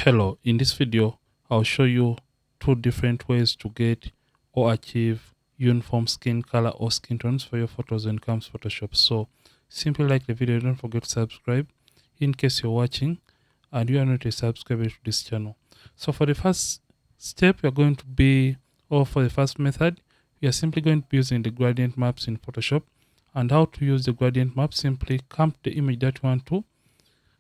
Hello, in this video I'll show you two different ways to get or achieve uniform skin color or skin tones for your photos when it comes to Photoshop. So simply like the video, don't forget to subscribe in case you're watching and you are not a subscriber to this channel. So for the first step we're going to be, or for the first method, we are simply going to be using the gradient maps in Photoshop. And how to use the gradient map: simply come to the image that you want to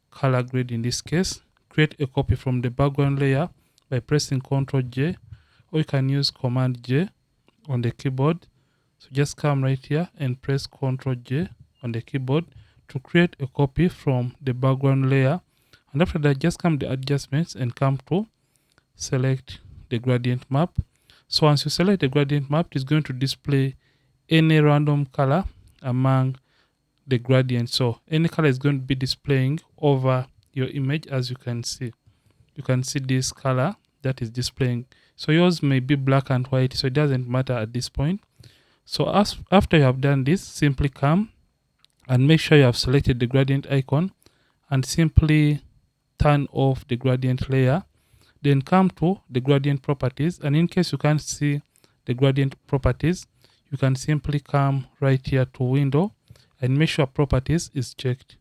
color grade. In this case, create a copy from the background layer by pressing Ctrl J, or you can use Command J on the keyboard. So just come right here and press Ctrl J on the keyboard to create a copy from the background layer. And after that, just come to adjustments and come to select the gradient map. So once you select the gradient map, it's going to display any random color among the gradient. So any color is going to be displaying over your image. As you can see this color that is displaying. So yours may be black and white, so it doesn't matter at this point. So after you have done this, simply come and make sure you have selected the gradient icon and simply turn off the gradient layer. Then come to the gradient properties, and in case you can't see the gradient properties, you can simply come right here to window and make sure properties is checked.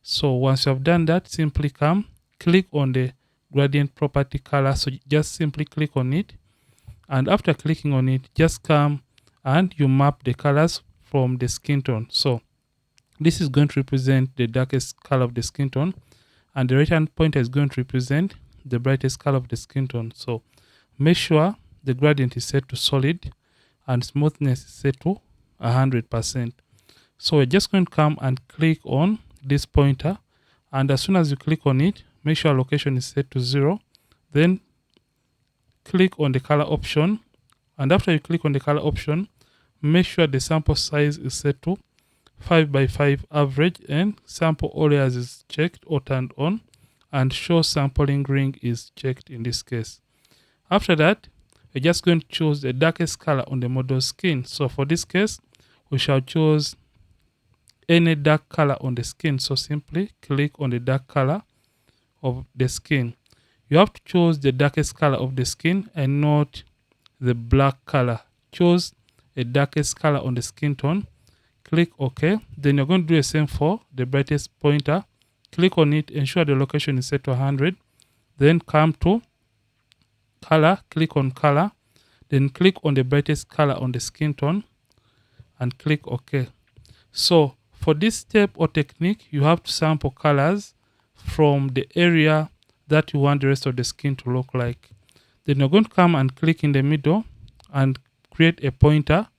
So once you have done that, simply come, click on the gradient property color. So just simply click on it, and after clicking on it, just come and you map the colors from the skin tone. So this is going to represent the darkest color of the skin tone, and the right hand pointer is going to represent the brightest color of the skin tone. So make sure the gradient is set to solid and smoothness is set to 100%. So we're just going to come and click on this pointer, and as soon as you click on it, make sure location is set to 0. Then click on the color option, and after you click on the color option, make sure the sample size is set to 5x5 average, and sample all layers is checked or turned on, and show sampling ring is checked in this case. After that, we're just going to choose the darkest color on the model's skin. So for this case, we shall choose any dark color on the skin. So simply click on the dark color of the skin. You have to choose the darkest color of the skin and not the black color. Choose the darkest color on the skin tone. Click OK. Then you're going to do the same for the brightest pointer. Click on it, ensure the location is set to 100. Then come to color, click on color. Then click on the brightest color on the skin tone and click OK. So for this step or technique, you have to sample colors from the area that you want the rest of the skin to look like. Then you're going to come and click in the middle and create a pointer.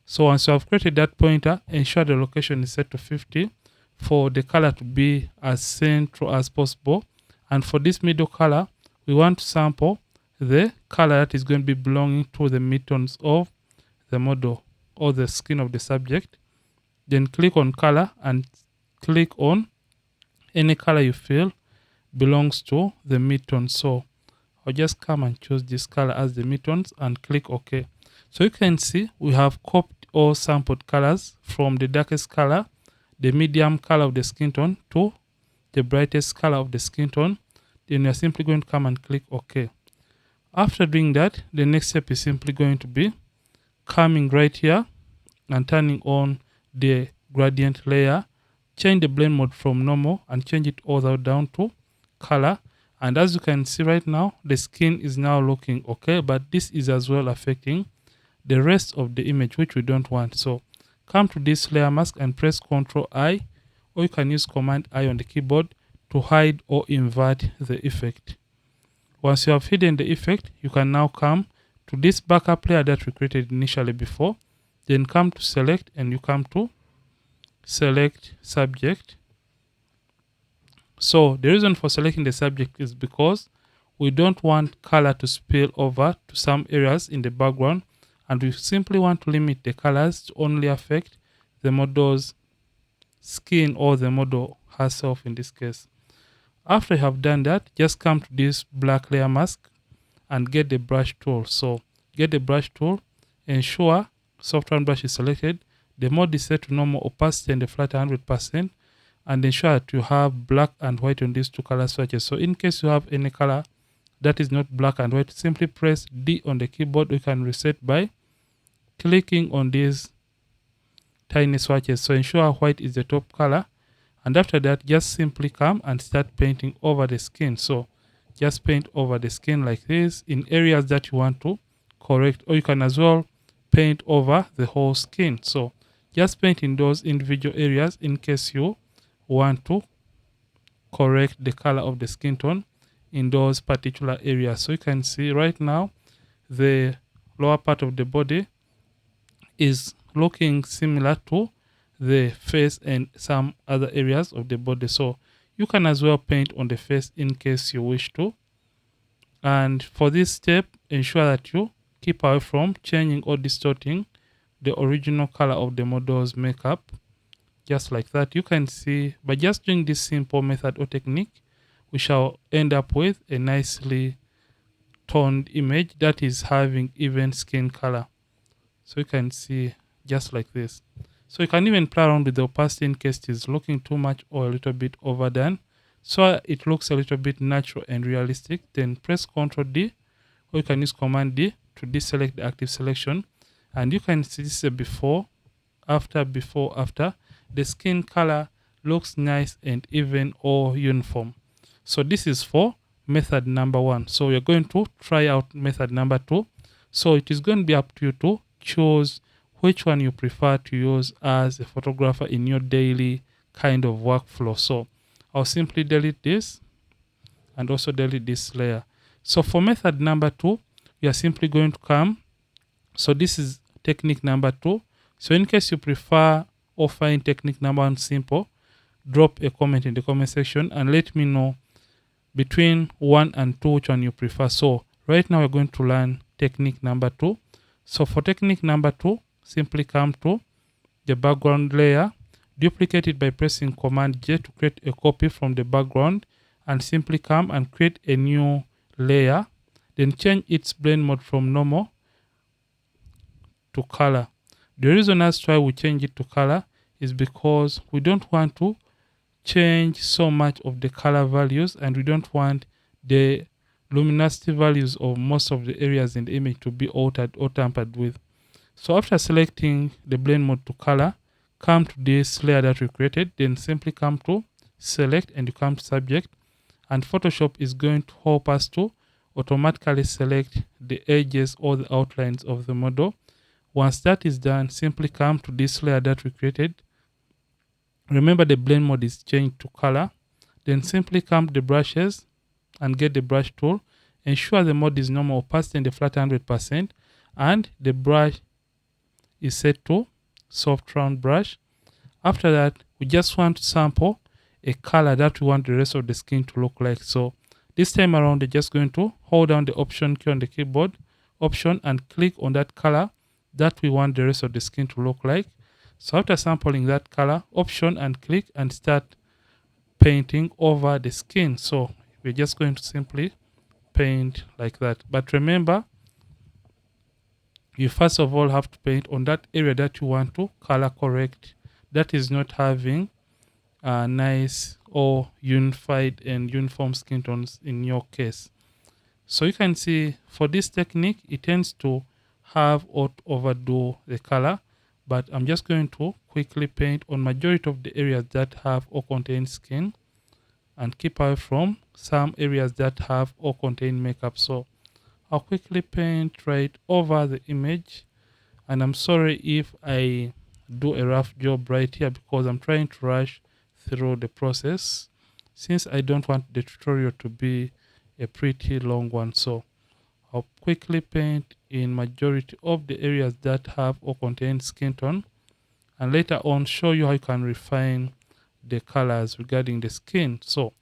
So once you have created that pointer, ensure the location is set to 50 for the color to be as central as possible. And for this middle color, we want to sample the color that is going to be belonging to the midtones of the model or the skin of the subject. Then click on color and click on any color you feel belongs to the midtone. So I'll just come and choose this color as the midtones and click OK. So you can see we have copied or sampled colors from the darkest color, the medium color of the skin tone, to the brightest color of the skin tone. Then you're simply going to come and click OK. After doing that, the next step is simply going to be coming right here and turning on the gradient layer. Change the blend mode from normal and change it all the way down to color. And as you can see right now, the skin is now looking okay, but this is as well affecting the rest of the image, which we don't want. So come to this layer mask and press Ctrl I, or you can use Command I on the keyboard to hide or invert the effect. Once you have hidden the effect, you can now come to this backup layer that we created initially before. Then come to select, and you come to select subject. So the reason for selecting the subject is because we don't want color to spill over to some areas in the background, and we simply want to limit the colors to only affect the model's skin or the model herself in this case. After you have done that, just come to this black layer mask and get the brush tool. So get the brush tool, ensure soft round brush is selected, the mode is set to normal opacity and the flat 100%, and ensure that you have black and white on these two color swatches. So in case you have any color that is not black and white, simply press D on the keyboard. You can reset by clicking on these tiny swatches. So ensure white is the top color, and after that just simply come and start painting over the skin. So just paint over the skin like this in areas that you want to correct, or you can as well paint over the whole skin. So just paint in those individual areas in case you want to correct the color of the skin tone in those particular areas. So you can see right now the lower part of the body is looking similar to the face and some other areas of the body. So you can as well paint on the face in case you wish to. And for this step, ensure that you keep away from changing or distorting the original color of the model's makeup. Just like that, you can see by just doing this simple method or technique, we shall end up with a nicely toned image that is having even skin color. So you can see just like this. So you can even play around with the opacity in case it is looking too much or a little bit overdone, so it looks a little bit natural and realistic. Then press Ctrl D, or you can use Command D to deselect the active selection, and you can see this is a before, after. The skin color looks nice and even or uniform. So this is for method number 1. So we're going to try out method number 2. So it is going to be up to you to choose which one you prefer to use as a photographer in your daily kind of workflow. So I'll simply delete this and also delete this layer. So for method number 2, we are simply going to come. So this is technique number 2. So in case you prefer or find technique number 1 simple, drop a comment in the comment section and let me know between 1 and 2 which one you prefer. So right now we're going to learn technique number 2. So for technique number 2, simply come to the background layer, duplicate it by pressing Command J to create a copy from the background, and simply come and create a new layer. Then change its blend mode from normal to color. The reason as to why we change it to color is because we don't want to change so much of the color values, and we don't want the luminosity values of most of the areas in the image to be altered or tampered with. So after selecting the blend mode to color, come to this layer that we created, then simply come to select and you come to subject, and Photoshop is going to help us to automatically select the edges or the outlines of the model. Once that is done, simply come to this layer that we created. Remember the blend mode is changed to color. Then simply come to the brushes and get the brush tool. Ensure the mode is normal opacity and the flat 100%, and the brush is set to soft round brush. After that, we just want to sample a color that we want the rest of the skin to look like. So this time around, we're just going to hold down the Option key on the keyboard, Option, and click on that color that we want the rest of the skin to look like. So after sampling that color, Option and click and start painting over the skin. So we're just going to simply paint like that. But remember, you first of all have to paint on that area that you want to color correct, that is not having nice or unified and uniform skin tones in your case. So you can see for this technique, it tends to have or overdo the color, but I'm just going to quickly paint on majority of the areas that have or contain skin, and keep away from some areas that have or contain makeup. So I'll quickly paint right over the image, and I'm sorry if I do a rough job right here because I'm trying to rush through the process since I don't want the tutorial to be a pretty long one. So I'll quickly paint in majority of the areas that have or contain skin tone, and later on show you how you can refine the colors regarding the skin. So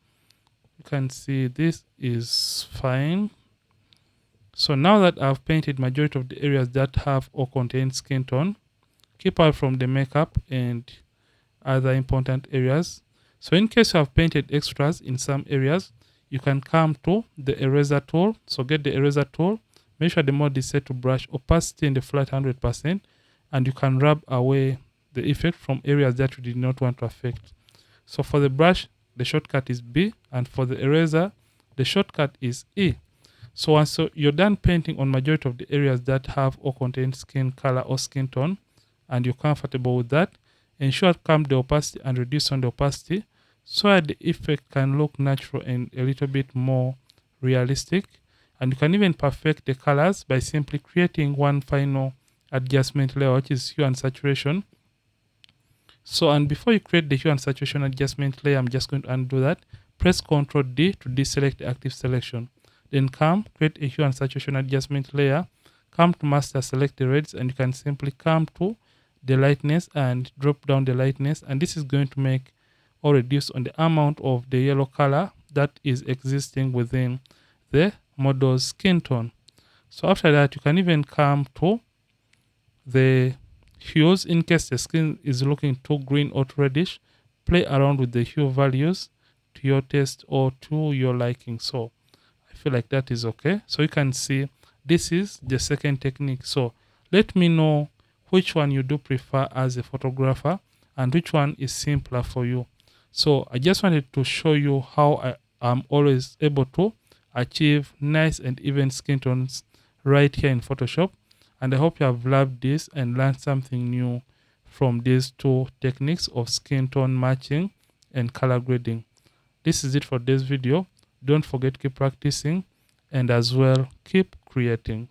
you can see this is fine. So now that I've painted majority of the areas that have or contain skin tone, keep out from the makeup and other important areas. So in case you have painted extras in some areas, you can come to the eraser tool. So get the eraser tool, make sure the mode is set to brush opacity in the flat 100%, and you can rub away the effect from areas that you did not want to affect. So for the brush, the shortcut is B, and for the eraser, the shortcut is E. So once you're done painting on majority of the areas that have or contain skin color or skin tone, and you're comfortable with that, ensure calm the opacity and reduce on the opacity so that the effect can look natural and a little bit more realistic. And you can even perfect the colors by simply creating one final adjustment layer, which is hue and saturation. So, and before you create the hue and saturation adjustment layer, I'm just going to undo that. Press Ctrl D to deselect the active selection. Then create a hue and saturation adjustment layer. Come to master, select the reds, and you can simply come to the lightness and drop down the lightness. And this is going to make or reduce on the amount of the yellow color that is existing within the model's skin tone. So after that, you can even come to the hues. In case the skin is looking too green or too reddish, play around with the hue values to your taste or to your liking. So I feel like that is okay. So you can see this is the second technique. So let me know which one you do prefer as a photographer and which one is simpler for you. So I just wanted to show you how I am always able to achieve nice and even skin tones right here in Photoshop. And I hope you have loved this and learned something new from these two techniques of skin tone matching and color grading. This is it for this video. Don't forget, keep practicing and as well keep creating.